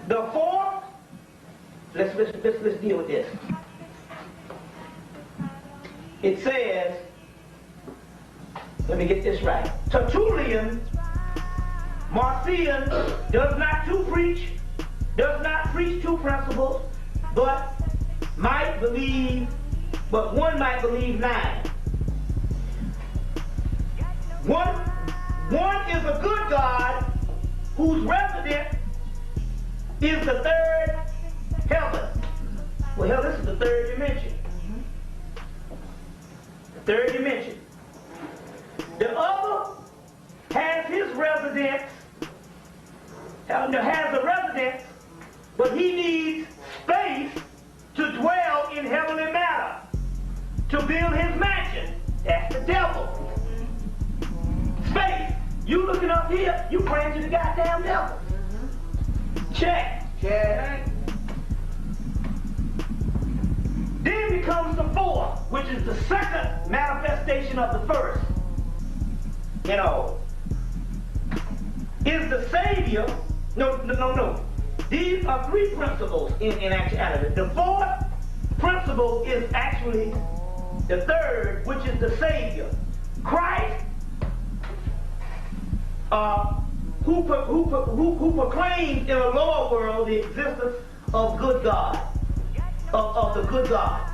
The fourth, let's deal with this. It says, let me get this right. Tertullian, Marcion does not preach two principles, but one might believe nine. One is a good God whose resident is the third heaven. Well, hell, this is the third dimension. The third dimension. The other has his residence, has a residence, but he needs space to dwell in heavenly matter, to build his mansion. That's the devil. Space. You looking up here, you praying to the goddamn devil. Check. Then becomes the fourth, which is the second manifestation of the first. Is the Savior. No. These are three principles in actuality. The fourth principle is actually the third, which is the Savior. Christ, who proclaims in a lower world the existence of good God, of the good God.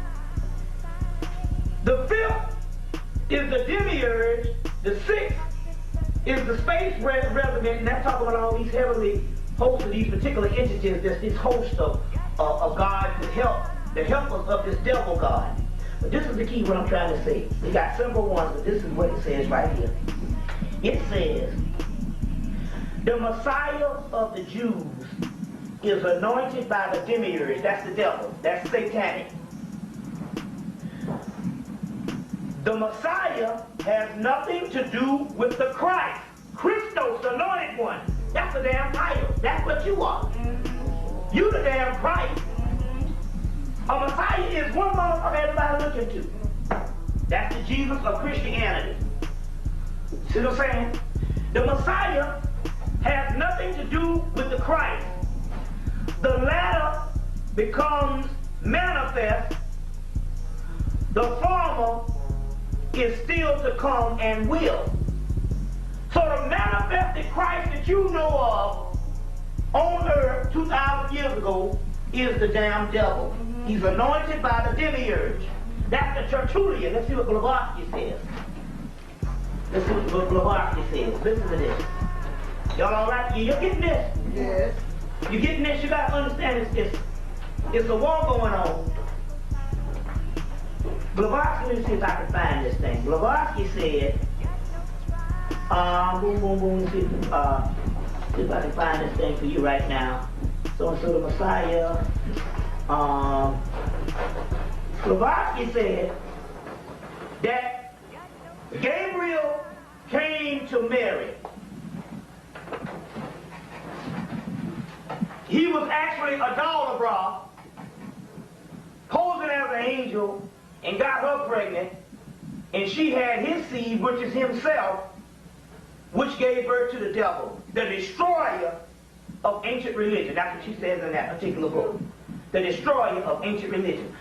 The fifth is the demiurge. The sixth is the space resident, and that's talking about all these heavenly hosts of these particular entities. There's this host of God to help us of this devil God. But this is the key, what I'm trying to say. We got several ones, but this is what it says right here. It says, the Messiah of the Jews is anointed by the demiurge. That's the devil. That's satanic. The Messiah has nothing to do with the Christ. Christos, the anointed one. That's the damn title. That's what you are. You the damn Christ. A Messiah is one motherfucker everybody looking to. That's the Jesus of Christianity. See what I'm saying? The Messiah has nothing to do with the Christ. The latter becomes manifest. The former is still to come and will. So the manifested Christ that you know of on earth 2,000 years ago is the damn devil. He's anointed by the demiurge. That's the Tertullian. Let's see what Blavatsky says. Listen to this. Y'all all right? You're getting this? Yes. You're getting this? You got to understand it's a war going on. Blavatsky, let me see if I can find this thing. Blavatsky said, see if I can find this thing for you right now. So the Messiah, Blavatsky said that Gabriel came to Mary. He was actually a daughter, bra, posing as an angel, and got her pregnant, and she had his seed, which is himself, which gave birth to the devil, the destroyer of ancient religion. That's what she says in that particular book. The destroyer of ancient religion.